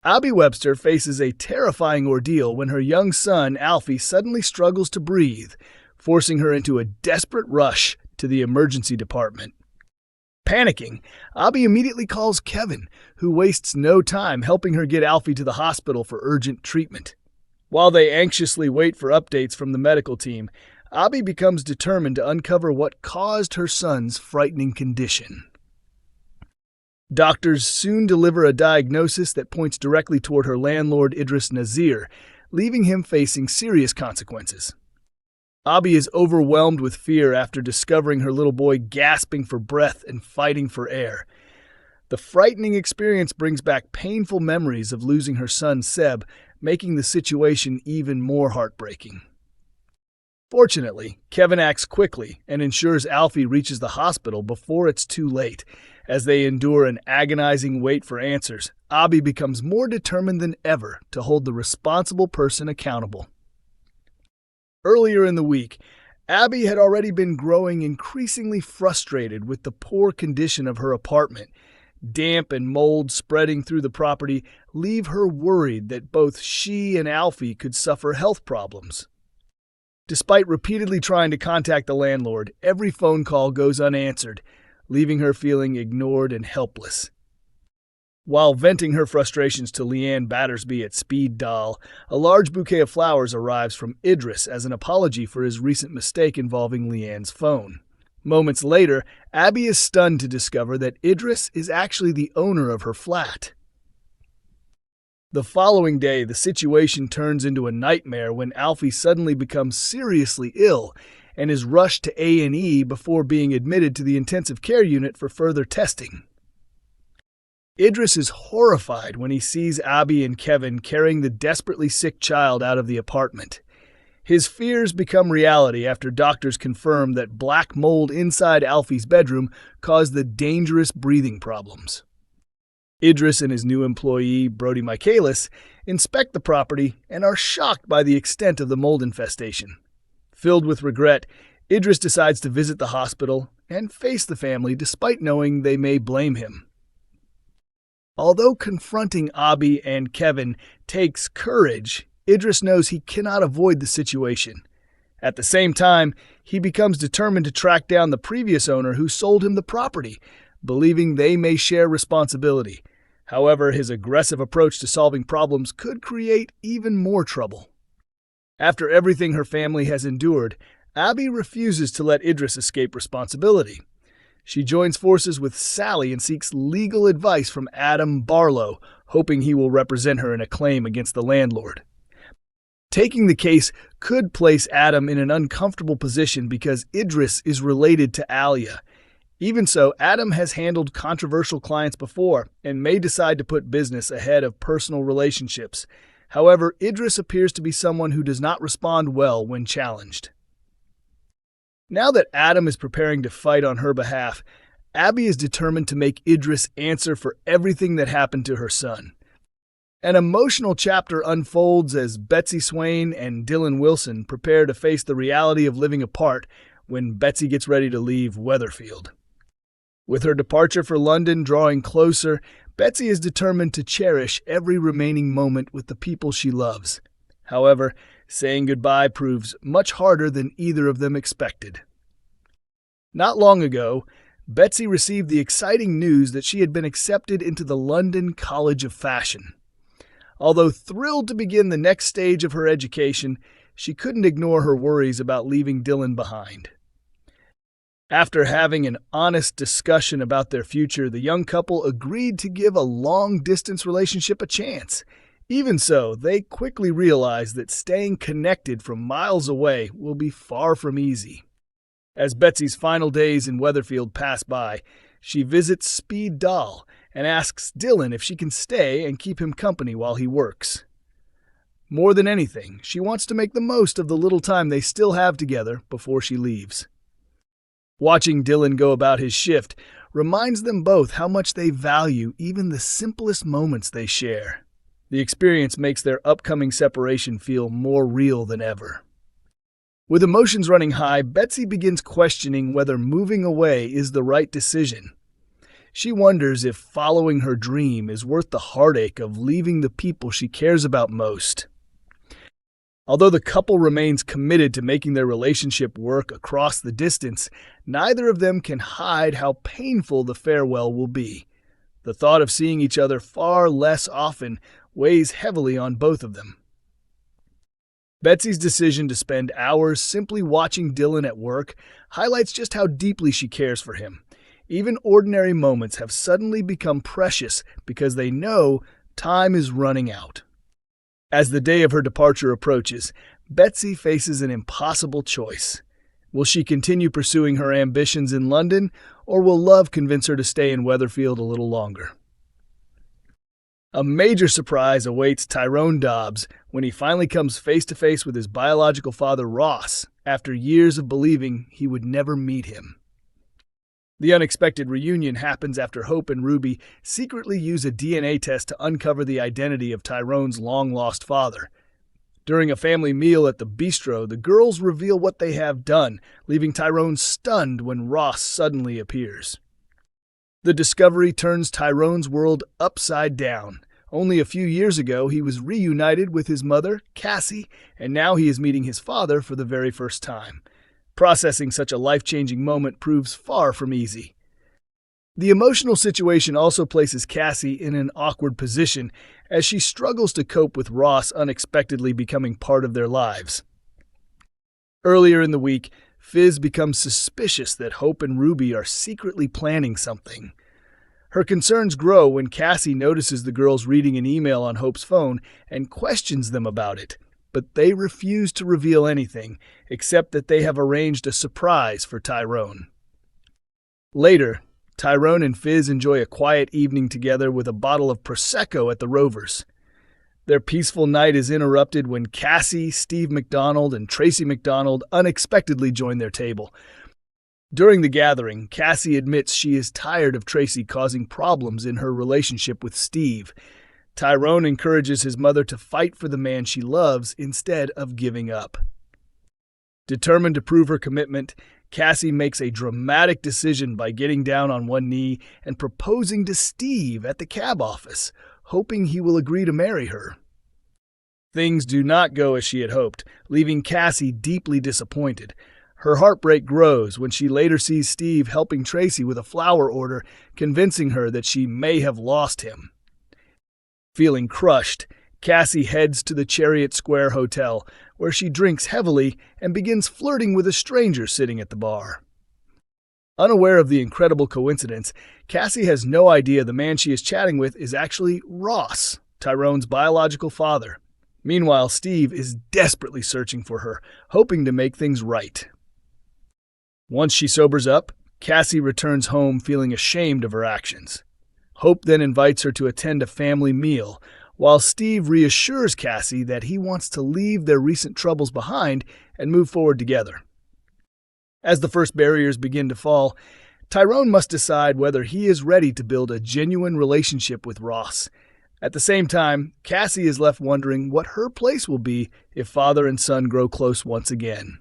Abi Webster faces a terrifying ordeal when her young son, Alfie, suddenly struggles to breathe, forcing her into a desperate rush to the emergency department. Panicking, Abi immediately calls Kevin, who wastes no time helping her get Alfie to the hospital for urgent treatment. While they anxiously wait for updates from the medical team, Abi becomes determined to uncover what caused her son's frightening condition. Doctors soon deliver a diagnosis that points directly toward her landlord, Idris Nazir, leaving him facing serious consequences. Abi is overwhelmed with fear after discovering her little boy gasping for breath and fighting for air. The frightening experience brings back painful memories of losing her son Seb, making the situation even more heartbreaking. Fortunately, Kevin acts quickly and ensures Alfie reaches the hospital before it's too late. As they endure an agonizing wait for answers, Abi becomes more determined than ever to hold the responsible person accountable. Earlier in the week, Abi had already been growing increasingly frustrated with the poor condition of her apartment. Damp and mold spreading through the property leave her worried that both she and Alfie could suffer health problems. Despite repeatedly trying to contact the landlord, every phone call goes unanswered, leaving her feeling ignored and helpless. While venting her frustrations to Leanne Battersby at Speed Doll, a large bouquet of flowers arrives from Idris as an apology for his recent mistake involving Leanne's phone. Moments later, Abi is stunned to discover that Idris is actually the owner of her flat. The following day, the situation turns into a nightmare when Alfie suddenly becomes seriously ill and is rushed to A&E before being admitted to the intensive care unit for further testing. Idris is horrified when he sees Abi and Kevin carrying the desperately sick child out of the apartment. His fears become reality after doctors confirm that black mold inside Alfie's bedroom caused the dangerous breathing problems. Idris and his new employee, Brody Michaelis, inspect the property and are shocked by the extent of the mold infestation. Filled with regret, Idris decides to visit the hospital and face the family despite knowing they may blame him. Although confronting Abi and Kevin takes courage, Idris knows he cannot avoid the situation. At the same time, he becomes determined to track down the previous owner who sold him the property, believing they may share responsibility. However, his aggressive approach to solving problems could create even more trouble. After everything her family has endured, Abi refuses to let Idris escape responsibility. She joins forces with Sally and seeks legal advice from Adam Barlow, hoping he will represent her in a claim against the landlord. Taking the case could place Adam in an uncomfortable position because Idris is related to Alia. Even so, Adam has handled controversial clients before and may decide to put business ahead of personal relationships. However, Idris appears to be someone who does not respond well when challenged. Now that Adam is preparing to fight on her behalf, Abi is determined to make Idris answer for everything that happened to her son. An emotional chapter unfolds as Betsy Swain and Dylan Wilson prepare to face the reality of living apart when Betsy gets ready to leave Weatherfield. With her departure for London drawing closer, Betsy is determined to cherish every remaining moment with the people she loves. However, saying goodbye proves much harder than either of them expected. Not long ago, Betsy received the exciting news that she had been accepted into the London College of Fashion. Although thrilled to begin the next stage of her education, she couldn't ignore her worries about leaving Dylan behind. After having an honest discussion about their future, the young couple agreed to give a long-distance relationship a chance. Even so, they quickly realized that staying connected from miles away will be far from easy. As Betsy's final days in Weatherfield pass by, she visits Speed Doll and asks Dylan if she can stay and keep him company while he works. More than anything, she wants to make the most of the little time they still have together before she leaves. Watching Dylan go about his shift reminds them both how much they value even the simplest moments they share. The experience makes their upcoming separation feel more real than ever. With emotions running high, Betsy begins questioning whether moving away is the right decision. She wonders if following her dream is worth the heartache of leaving the people she cares about most. Although the couple remains committed to making their relationship work across the distance, neither of them can hide how painful the farewell will be. The thought of seeing each other far less often weighs heavily on both of them. Betsy's decision to spend hours simply watching Dylan at work highlights just how deeply she cares for him. Even ordinary moments have suddenly become precious because they know time is running out. As the day of her departure approaches, Betsy faces an impossible choice. Will she continue pursuing her ambitions in London, or will love convince her to stay in Weatherfield a little longer? A major surprise awaits Tyrone Dobbs when he finally comes face to face with his biological father Ross after years of believing he would never meet him. The unexpected reunion happens after Hope and Ruby secretly use a DNA test to uncover the identity of Tyrone's long-lost father. During a family meal at the bistro, the girls reveal what they have done, leaving Tyrone stunned when Ross suddenly appears. The discovery turns Tyrone's world upside down. Only a few years ago, he was reunited with his mother, Cassie, and now he is meeting his father for the very first time. Processing such a life-changing moment proves far from easy. The emotional situation also places Cassie in an awkward position as she struggles to cope with Ross unexpectedly becoming part of their lives. Earlier in the week, Fizz becomes suspicious that Hope and Ruby are secretly planning something. Her concerns grow when Cassie notices the girls reading an email on Hope's phone and questions them about it. But they refuse to reveal anything, except that they have arranged a surprise for Tyrone. Later, Tyrone and Fizz enjoy a quiet evening together with a bottle of Prosecco at the Rovers. Their peaceful night is interrupted when Cassie, Steve McDonald, and Tracy McDonald unexpectedly join their table. During the gathering, Cassie admits she is tired of Tracy causing problems in her relationship with Steve. Tyrone encourages his mother to fight for the man she loves instead of giving up. Determined to prove her commitment, Cassie makes a dramatic decision by getting down on one knee and proposing to Steve at the cab office, hoping he will agree to marry her. Things do not go as she had hoped, leaving Cassie deeply disappointed. Her heartbreak grows when she later sees Steve helping Tracy with a flower order, convincing her that she may have lost him. Feeling crushed, Cassie heads to the Chariot Square Hotel, where she drinks heavily and begins flirting with a stranger sitting at the bar. Unaware of the incredible coincidence, Cassie has no idea the man she is chatting with is actually Ross, Tyrone's biological father. Meanwhile, Steve is desperately searching for her, hoping to make things right. Once she sobers up, Cassie returns home feeling ashamed of her actions. Hope then invites her to attend a family meal, while Steve reassures Cassie that he wants to leave their recent troubles behind and move forward together. As the first barriers begin to fall, Tyrone must decide whether he is ready to build a genuine relationship with Ross. At the same time, Cassie is left wondering what her place will be if father and son grow close once again.